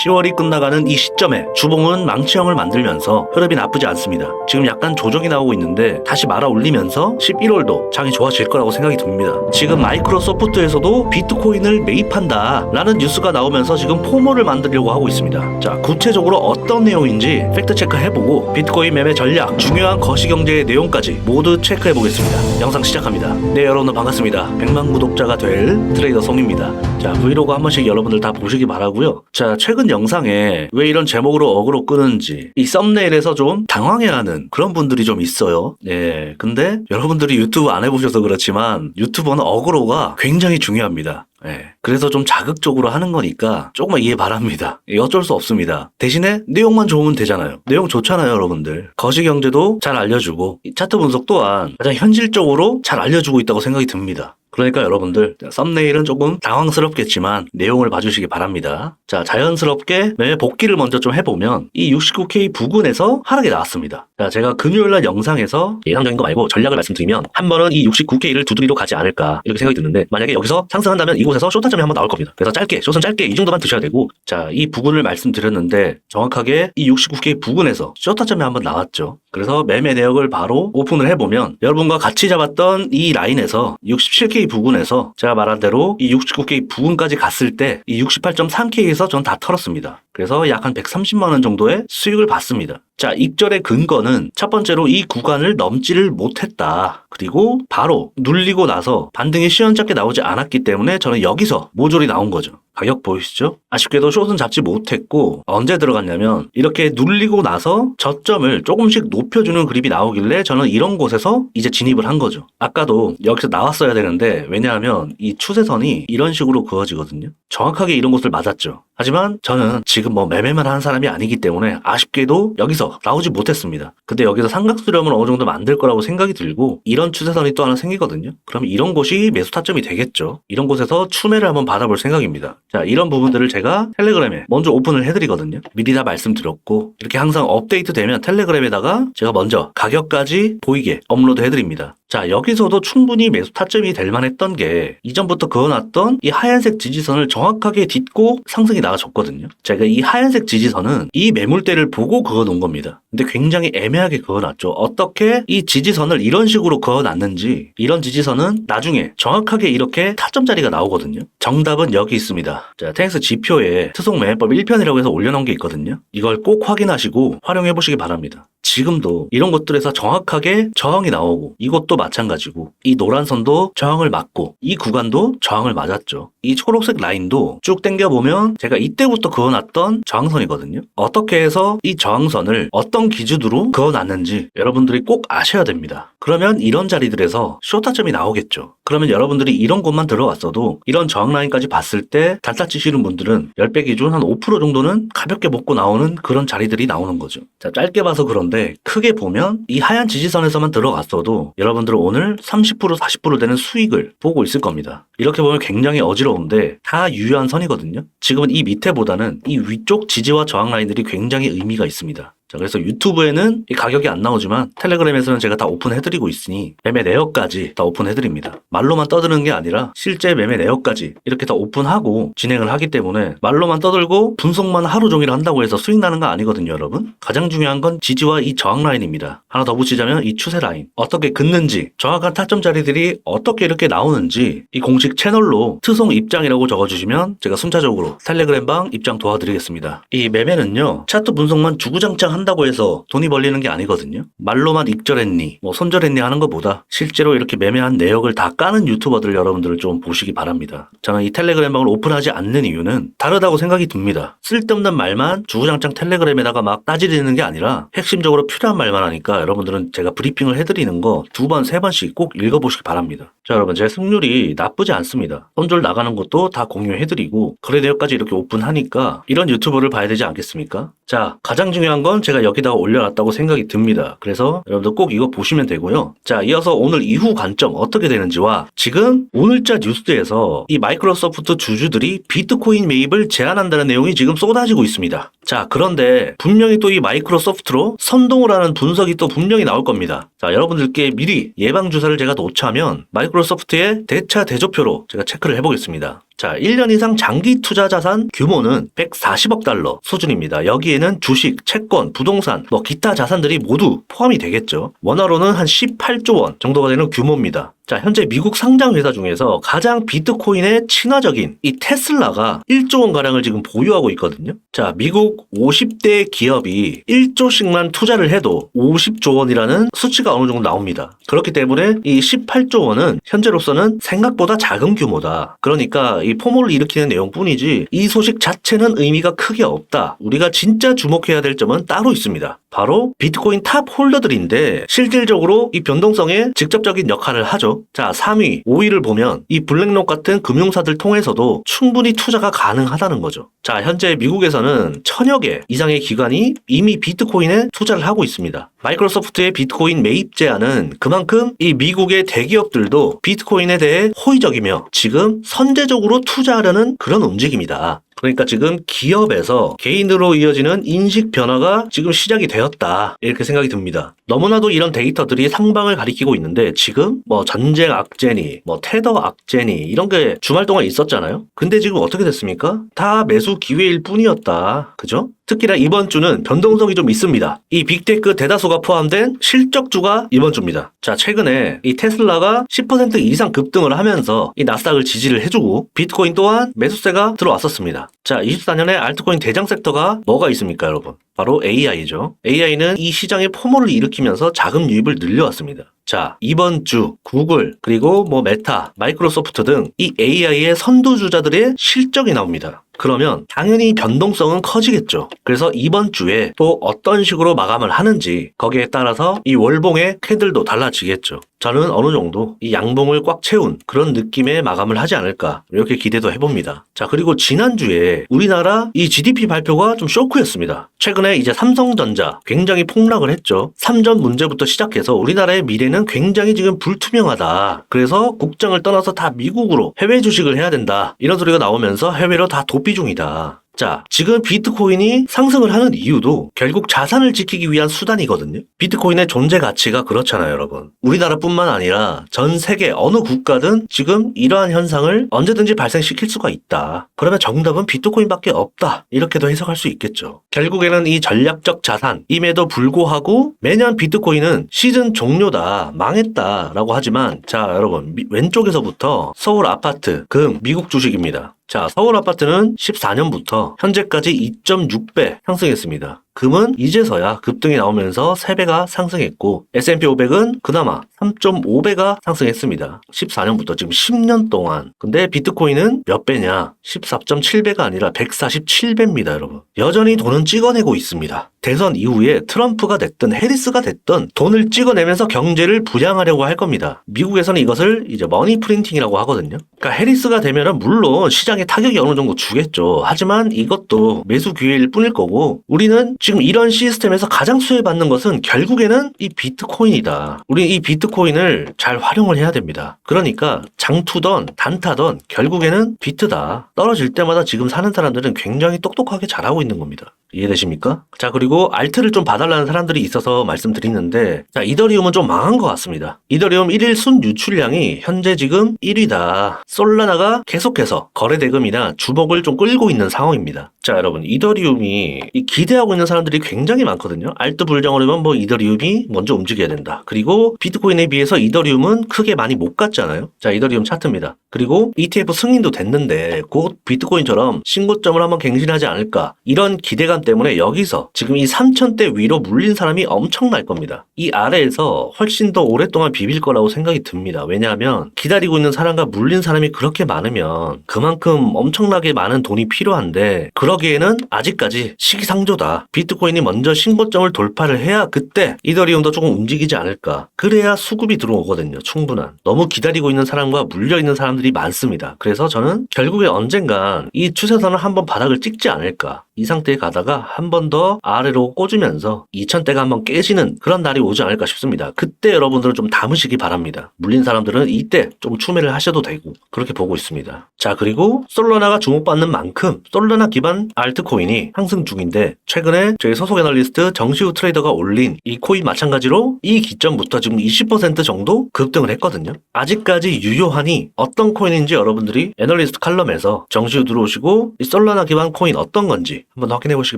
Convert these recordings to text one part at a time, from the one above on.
10월이 끝나가는 이 시점에 주봉은 망치형을 만들면서 흐름이 나쁘지 않습니다. 지금 약간 조정이 나오고 있는데 다시 말아 올리면서 11월도 장이 좋아질 거라고 생각이 듭니다. 지금 마이크로소프트에서도 비트코인을 매입한다 라는 뉴스가 나오면서 지금 포모를 만들려고 하고 있습니다. 자, 구체적으로 어떤 내용인지 팩트 체크 해보고 비트코인 매매 전략, 중요한 거시경제의 내용까지 모두 체크해 보겠습니다. 영상 시작합니다. 네, 여러분 반갑습니다. 100만 구독자가 될 트레이더 송입니다. 자, 브이로그 한 번씩 여러분들 다 보시기 바라고요. 자, 최근 영상에 왜 이런 제목으로 어그로 끄는지 이 썸네일에서 좀 당황해하는 그런 분들이 좀 있어요. 네, 근데 여러분들이 유튜브 안 해보셔서 그렇지만 유튜버는 어그로가 굉장히 중요합니다. 네, 그래서 좀 자극적으로 하는 거니까 조금만 이해 바랍니다. 어쩔 수 없습니다. 대신에 내용만 좋으면 되잖아요. 내용 좋잖아요, 여러분들. 거시경제도 잘 알려주고 차트 분석 또한 가장 현실적으로 잘 알려주고 있다고 생각이 듭니다. 그러니까 여러분들 썸네일은 조금 당황스럽겠지만 내용을 봐주시기 바랍니다. 자, 자연스럽게 매매 복귀를 먼저 좀 해보면 이 69K 부근에서 하락이 나왔습니다. 자, 제가 금요일날 영상에서 예상적인 거 말고 전략을 말씀드리면 한 번은 이 69K를 두드리러 가지 않을까 이렇게 생각이 드는데, 만약에 여기서 상승한다면 이곳에서 숏타점이 한번 나올 겁니다. 그래서 짧게, 숏은 짧게 이 정도만 드셔야 되고, 자, 이 부근을 말씀드렸는데 정확하게 이 69K 부근에서 숏타점이 한번 나왔죠. 그래서 매매 내역을 바로 오픈을 해보면 여러분과 같이 잡았던 이 라인에서 67K 부근에서 제가 말한 대로 이 69K 부근까지 갔을 때 이 68.3K에서 전 다 털었습니다. 그래서 약 한 130만 원 정도의 수익을 봤습니다. 자, 익절의 근거는 첫 번째로 이 구간을 넘지를 못했다. 그리고 바로 눌리고 나서 반등이 시원찮게 나오지 않았기 때문에 저는 여기서 모조리 나온 거죠. 가격 보이시죠? 아쉽게도 숏은 잡지 못했고, 언제 들어갔냐면 이렇게 눌리고 나서 저점을 조금씩 높여주는 그립이 나오길래 저는 이런 곳에서 이제 진입을 한 거죠. 아까도 여기서 나왔어야 되는데, 왜냐하면 이 추세선이 이런 식으로 그어지거든요. 정확하게 이런 곳을 맞았죠. 하지만 저는 지금 뭐 매매만 하는 사람이 아니기 때문에 아쉽게도 여기서 나오지 못했습니다. 근데 여기서 삼각수렴을 어느 정도 만들 거라고 생각이 들고, 이런 추세선이 또 하나 생기거든요. 그럼 이런 곳이 매수 타점이 되겠죠. 이런 곳에서 추매를 한번 받아볼 생각입니다. 자, 이런 부분들을 제가 텔레그램에 먼저 오픈을 해드리거든요. 미리 다 말씀드렸고, 이렇게 항상 업데이트 되면 텔레그램에다가 제가 먼저 가격까지 보이게 업로드 해드립니다. 자, 여기서도 충분히 매수 타점이 될 만했던 게 이전부터 그어놨던 이 하얀색 지지선을 정확하게 딛고 상승이 나와줬거든요. 제가 이 하얀색 지지선은 이 매물대를 보고 그어놓은 겁니다. 근데 굉장히 애매하게 그어놨죠. 어떻게 이 지지선을 이런 식으로 그어놨는지, 이런 지지선은 나중에 정확하게 이렇게 타점 자리가 나오거든요. 정답은 여기 있습니다. 자, 테닉스 지표에 투속 매매법 1편이라고 해서 올려놓은 게 있거든요. 이걸 꼭 확인하시고 활용해보시기 바랍니다. 지금도 이런 곳들에서 정확하게 저항이 나오고, 이것도 마찬가지고, 이 노란 선도 저항을 맞고, 이 구간도 저항을 맞았죠. 이 초록색 라인도 쭉 당겨보면 제가 이때부터 그어놨던 저항선이거든요. 어떻게 해서 이 저항선을 어떤 기준으로 그어놨는지 여러분들이 꼭 아셔야 됩니다. 그러면 이런 자리들에서 숏타점이 나오겠죠. 그러면 여러분들이 이런 곳만 들어왔어도 이런 저항 라인까지 봤을 때 단타 치시는 분들은 10배 기준 한 5% 정도는 가볍게 먹고 나오는 그런 자리들이 나오는 거죠. 자, 짧게 봐서 그런데 크게 보면 이 하얀 지지선에서만 들어갔어도 여러분들은 오늘 30% 40% 되는 수익을 보고 있을 겁니다. 이렇게 보면 굉장히 어지러운데 다 유효한 선이거든요. 지금은 이 밑에보다는 이 위쪽 지지와 저항 라인들이 굉장히 의미가 있습니다. 자, 그래서 유튜브에는 이 가격이 안 나오지만 텔레그램에서는 제가 다 오픈해드리고 있으니 매매 내역까지 다 오픈해드립니다. 말로만 떠드는 게 아니라 실제 매매 내역까지 이렇게 다 오픈하고 진행을 하기 때문에 말로만 떠들고 분석만 하루 종일 한다고 해서 수익 나는 거 아니거든요, 여러분. 가장 중요한 건 지지와 이 저항 라인입니다. 하나 더 붙이자면 이 추세 라인, 어떻게 긋는지, 정확한 타점 자리들이 어떻게 이렇게 나오는지 이 공식 채널로 트송 입장이라고 적어주시면 제가 순차적으로 텔레그램방 입장 도와드리겠습니다. 이 매매는요, 차트 분석만 주구장창 한다고 해서 돈이 벌리는 게 아니거든요. 말로만 익절했니, 뭐 손절했니 하는 것보다 실제로 이렇게 매매한 내역을 다 까는 유튜버들 여러분들을 좀 보시기 바랍니다. 저는 이 텔레그램방을 오픈하지 않는 이유는 다르다고 생각이 듭니다. 쓸데없는 말만 주구장창 텔레그램에다가 막 따지리는 게 아니라 핵심적으로 필요한 말만 하니까 여러분들은 제가 브리핑을 해드리는 거 2번, 3번씩 꼭 읽어보시기 바랍니다. 자, 여러분, 제 승률이 나쁘지 않습니다. 손절 나가는 것도 다 공유해드리고 거래 내역까지 이렇게 오픈하니까 이런 유튜버를 봐야 되지 않겠습니까? 자, 가장 중요한 건 제가 여기다가 올려놨다고 생각이 듭니다. 그래서 여러분들 꼭 이거 보시면 되고요. 자, 이어서 오늘 이후 관점 어떻게 되는지와 지금 오늘자 뉴스에서 이 마이크로소프트 주주들이 비트코인 매입을 제한한다는 내용이 지금 쏟아지고 있습니다. 자, 그런데 분명히 또 이 마이크로소프트로 선동을 하는 분석이 또 분명히 나올 겁니다. 자, 여러분들께 미리 예방주사를 제가 놓자면 마이크로소프트의 대차 대조표로 제가 체크를 해보겠습니다. 자, 1년 이상 장기 투자 자산 규모는 140억 달러 수준입니다. 여기에는 주식, 채권, 부동산, 기타 자산들이 모두 포함이 되겠죠. 원화로는 한 18조 원 정도가 되는 규모입니다. 자, 현재 미국 상장 회사 중에서 가장 비트코인에 친화적인 이 테슬라가 1조 원가량을 지금 보유하고 있거든요. 자, 미국 50대 기업이 1조씩만 투자를 해도 50조 원이라는 수치가 어느 정도 나옵니다. 그렇기 때문에 이 18조 원은 현재로서는 생각보다 작은 규모다. 그러니까 이 포모를 일으키는 내용뿐이지 이 소식 자체는 의미가 크게 없다. 우리가 진짜 주목해야 될 점은 따로 있습니다. 바로 비트코인 탑 홀더들인데 실질적으로 이 변동성에 직접적인 역할을 하죠. 자, 3위, 5위를 보면 이 블랙록 같은 금융사들 통해서도 충분히 투자가 가능하다는 거죠. 자, 현재 미국에서는 1000여 개 이상의 기관이 이미 비트코인에 투자를 하고 있습니다. 마이크로소프트의 비트코인 매입 제한은 그만큼 이 미국의 대기업들도 비트코인에 대해 호의적이며 지금 선제적으로 투자하려는 그런 움직임이다. 그러니까 지금 기업에서 개인으로 이어지는 인식 변화가 지금 시작이 되었다. 이렇게 생각이 듭니다. 너무나도 이런 데이터들이 상방을 가리키고 있는데 지금 전쟁 악재니 테더 악재니 이런 게 주말 동안 있었잖아요. 근데 지금 어떻게 됐습니까? 다 매수 기회일 뿐이었다. 그죠? 특히나 이번 주는 변동성이 좀 있습니다. 이 빅테크 대다수가 포함된 실적주가 이번 주입니다. 자, 최근에 이 테슬라가 10% 이상 급등을 하면서 이 나스닥을 지지를 해주고 비트코인 또한 매수세가 들어왔었습니다. 자, 24년에 알트코인 대장 섹터가 뭐가 있습니까, 여러분? 바로 AI죠. AI는 이 시장의 포모를 일으키면서 자금 유입을 늘려왔습니다. 자, 이번 주 구글 그리고 메타, 마이크로소프트 등 이 AI의 선두주자들의 실적이 나옵니다. 그러면 당연히 변동성은 커지겠죠. 그래서 이번 주에 또 어떤 식으로 마감을 하는지 거기에 따라서 이 월봉의 캔들도 달라지겠죠. 저는 어느 정도 이 양봉을 꽉 채운 그런 느낌의 마감을 하지 않을까 이렇게 기대도 해봅니다. 자, 그리고 지난주에 우리나라 이 GDP 발표가 좀 쇼크였습니다. 최근에 이제 삼성전자 굉장히 폭락을 했죠. 삼전 문제부터 시작해서 우리나라의 미래는 굉장히 지금 불투명하다. 그래서 국장을 떠나서 다 미국으로 해외 주식을 해야 된다. 이런 소리가 나오면서 해외로 다 도피 중이다. 자, 지금 비트코인이 상승을 하는 이유도 결국 자산을 지키기 위한 수단이거든요. 비트코인의 존재 가치가 그렇잖아요, 여러분. 우리나라뿐만 아니라 전 세계 어느 국가든 지금 이러한 현상을 언제든지 발생시킬 수가 있다. 그러면 정답은 비트코인밖에 없다. 이렇게도 해석할 수 있겠죠. 결국에는 이 전략적 자산임에도 불구하고 매년 비트코인은 시즌 종료다, 망했다라고 하지만 자, 여러분 왼쪽에서부터 서울 아파트, 금, 미국 주식입니다. 자, 서울 아파트는 14년부터 현재까지 2.6배 상승했습니다. 금은 이제서야 급등이 나오면서 3배가 상승했고 S&P 500은 그나마 3.5배가 상승했습니다. 14년부터 지금 10년 동안. 근데 비트코인은 몇 배냐? 14.7배가 아니라 147배입니다, 여러분. 여전히 돈은 찍어내고 있습니다. 대선 이후에 트럼프가 됐든 해리스가 됐든 돈을 찍어내면서 경제를 부양하려고 할 겁니다. 미국에서는 이것을 이제 머니 프린팅이라고 하거든요. 그러니까 해리스가 되면은 물론 시장에 타격이 어느 정도 주겠죠. 하지만 이것도 매수 기회일 뿐일 거고 우리는 지금 이런 시스템에서 가장 수혜받는 것은 결국에는 이 비트코인이다. 우리 이 비트코인을 잘 활용을 해야 됩니다. 그러니까 장투던 단타던 결국에는 비트다. 떨어질 때마다 지금 사는 사람들은 굉장히 똑똑하게 잘하고 있는 겁니다. 이해되십니까? 자, 그리고 알트를 좀 봐달라는 사람들이 있어서 말씀드리는데 자, 이더리움은 좀 망한 것 같습니다. 이더리움 1일 순 유출량이 현재 지금 1위다. 솔라나가 계속해서 거래 대금이나 주목을 좀 끌고 있는 상황입니다. 자, 여러분 이더리움이 기대하고 있는 사람들이 굉장히 많거든요. 알트 불정오르면 이더리움이 먼저 움직여야 된다. 그리고 비트코인에 비해서 이더리움은 크게 많이 못 갔잖아요. 자, 이더리움 차트입니다. 그리고 ETF 승인도 됐는데 곧 비트코인처럼 신고점을 한번 갱신하지 않을까 이런 기대감 때문에 여기서 지금 이 3,000대 위로 물린 사람이 엄청날 겁니다. 이 아래에서 훨씬 더 오랫동안 비빌 거라고 생각이 듭니다. 왜냐하면 기다리고 있는 사람과 물린 사람이 그렇게 많으면 그만큼 엄청나게 많은 돈이 필요한데 그러기에는 아직까지 시기상조다. 비트코인이 먼저 신고점을 돌파를 해야 그때 이더리움도 조금 움직이지 않을까. 그래야 수급이 들어오거든요. 충분한. 너무 기다리고 있는 사람과 물려있는 사람들이 많습니다. 그래서 저는 결국에 언젠간 이 추세선을 한번 바닥을 찍지 않을까. 이 상태에 가다가 한 번 더 아래로 꽂으면서 2000대가 한번 깨지는 그런 날이 오지 않을까 싶습니다. 그때 여러분들은 좀 담으시기 바랍니다. 물린 사람들은 이때 좀 추매를 하셔도 되고 그렇게 보고 있습니다. 자, 그리고 솔라나가 주목받는 만큼 솔라나 기반 알트코인이 상승 중인데 최근에 저희 소속 애널리스트 정시우 트레이더가 올린 이 코인 마찬가지로 이 기점부터 지금 20% 정도 급등을 했거든요. 아직까지 유효하니 어떤 코인인지 여러분들이 애널리스트 칼럼에서 정시우 들어오시고 이 솔라나 기반 코인 어떤 건지 한번 확인해 보시기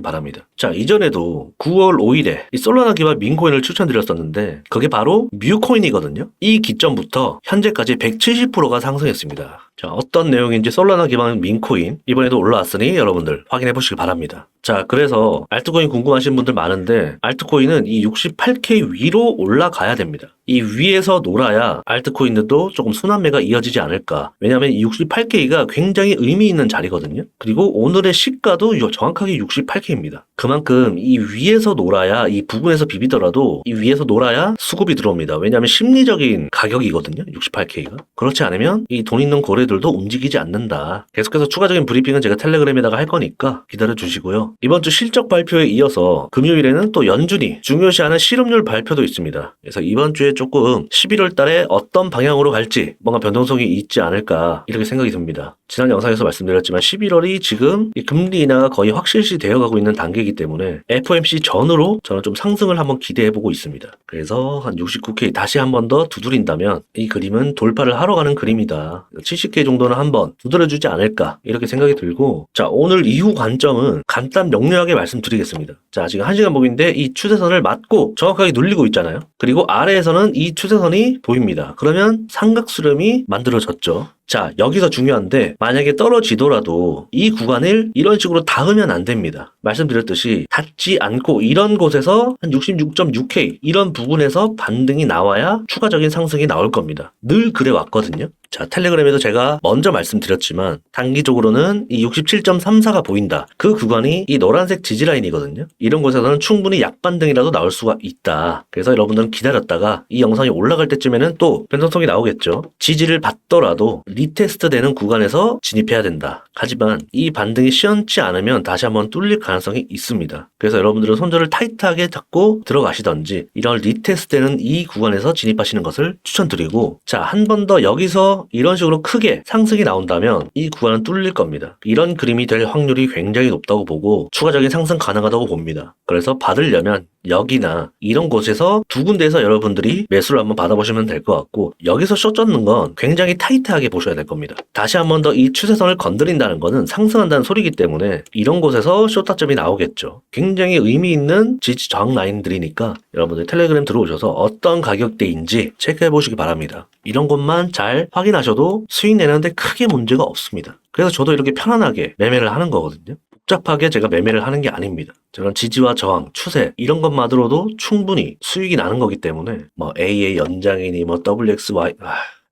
바랍니다. 자, 이전에도 9월 5일에 이 솔라나 기반 민코인을 추천드렸었는데 그게 바로 뮤코인이거든요. 이 기점부터 현재까지 170%가 상승했습니다. 자, 어떤 내용인지 솔라나 기반 민코인 이번에도 올라왔으니 여러분들 확인해 보시기 바랍니다. 자, 그래서 알트코인 궁금하신 분들 많은데 알트코인은 이 68K 위로 올라가야 됩니다. 이 위에서 놀아야 알트코인들도 조금 순환매가 이어지지 않을까. 왜냐하면 이 68K가 굉장히 의미 있는 자리거든요. 그리고 오늘의 시가도 정확하게 68K입니다. 그만큼 이 위에서 놀아야 이 부분에서 비비더라도 이 위에서 놀아야 수급이 들어옵니다. 왜냐하면 심리적인 가격이거든요. 68K가. 그렇지 않으면 이 돈 있는 고래들도 움직이지 않는다. 계속해서 추가적인 브리핑은 제가 텔레그램에다가 할 거니까 기다려 주시고요. 이번 주 실적 발표에 이어서 금요일에는 또 연준이 중요시하는 실업률 발표도 있습니다. 그래서 이번 주에 조금 11월 달에 어떤 방향으로 갈지 뭔가 변동성이 있지 않을까 이렇게 생각이 듭니다. 지난 영상에서 말씀드렸지만 11월이 지금 이 금리 인하가 거의 확실시 되어가고 있는 단계이기 때문에 FOMC 전으로 저는 좀 상승을 한번 기대해보고 있습니다. 그래서 한 69K 다시 한 번 더 두드린다면 이 그림은 돌파를 하러 가는 그림이다. 70K 정도는 한번 두드려주지 않을까 이렇게 생각이 들고, 자, 오늘 이후 관점은 간단 명료하게 말씀드리겠습니다. 자, 지금 1시간 목인데 이 추세선을 맞고 정확하게 눌리고 있잖아요. 그리고 아래에서는 이 추세선이 보입니다. 그러면 삼각수렴이 만들어졌죠. 자, 여기서 중요한데 만약에 떨어지더라도 이 구간을 이런 식으로 닿으면 안 됩니다. 말씀드렸듯이 닿지 않고 이런 곳에서 한 66.6K 이런 부분에서 반등이 나와야 추가적인 상승이 나올 겁니다. 늘 그래 왔거든요. 자, 텔레그램에도 제가 먼저 말씀드렸지만 단기적으로는 이 67.34가 보인다. 그 구간이 이 노란색 지지라인이거든요. 이런 곳에서는 충분히 약반등이라도 나올 수가 있다. 그래서 여러분들은 기다렸다가 이 영상이 올라갈 때쯤에는 또 변동성이 나오겠죠. 지지를 받더라도 리테스트 되는 구간에서 진입해야 된다. 하지만 이 반등이 시원치 않으면 다시 한번 뚫릴 가능성이 있습니다. 그래서 여러분들은 손절을 타이트하게 잡고 들어가시던지 이런 리테스트 되는 이 구간에서 진입하시는 것을 추천드리고, 자, 한 번 더 여기서 이런 식으로 크게 상승이 나온다면 이 구간은 뚫릴 겁니다. 이런 그림이 될 확률이 굉장히 높다고 보고 추가적인 상승 가능하다고 봅니다. 그래서 받으려면 여기나 이런 곳에서 두 군데에서 여러분들이 매수를 한번 받아보시면 될 것 같고, 여기서 숏 젓는 건 굉장히 타이트하게 보셔야 될 겁니다. 다시 한번 더 이 추세선을 건드린다는 거는 상승한다는 소리이기 때문에 이런 곳에서 숏 타점이 나오겠죠. 굉장히 의미 있는 지지 저항 라인들이니까 여러분들 텔레그램 들어오셔서 어떤 가격대인지 체크해 보시기 바랍니다. 이런 것만 잘 확인하셔도 수익 내는데 크게 문제가 없습니다. 그래서 저도 이렇게 편안하게 매매를 하는 거거든요. 복잡하게 제가 매매를 하는 게 아닙니다. 저는 지지와 저항, 추세 이런 것만으로도 충분히 수익이 나는 거기 때문에 뭐 AA 연장이니 뭐 WXY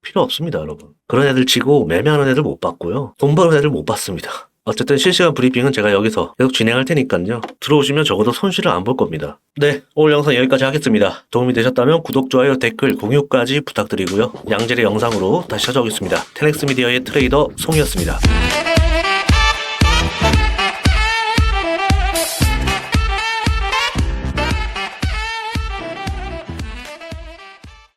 필요 없습니다, 여러분. 그런 애들 치고 매매하는 애들 못 봤고요. 돈 버는 애들 못 봤습니다. 어쨌든 실시간 브리핑은 제가 여기서 계속 진행할 테니까요. 들어오시면 적어도 손실을 안 볼 겁니다. 네, 오늘 영상 여기까지 하겠습니다. 도움이 되셨다면 구독, 좋아요, 댓글, 공유까지 부탁드리고요. 양질의 영상으로 다시 찾아오겠습니다. 테넥스 미디어의 트레이더 송이었습니다.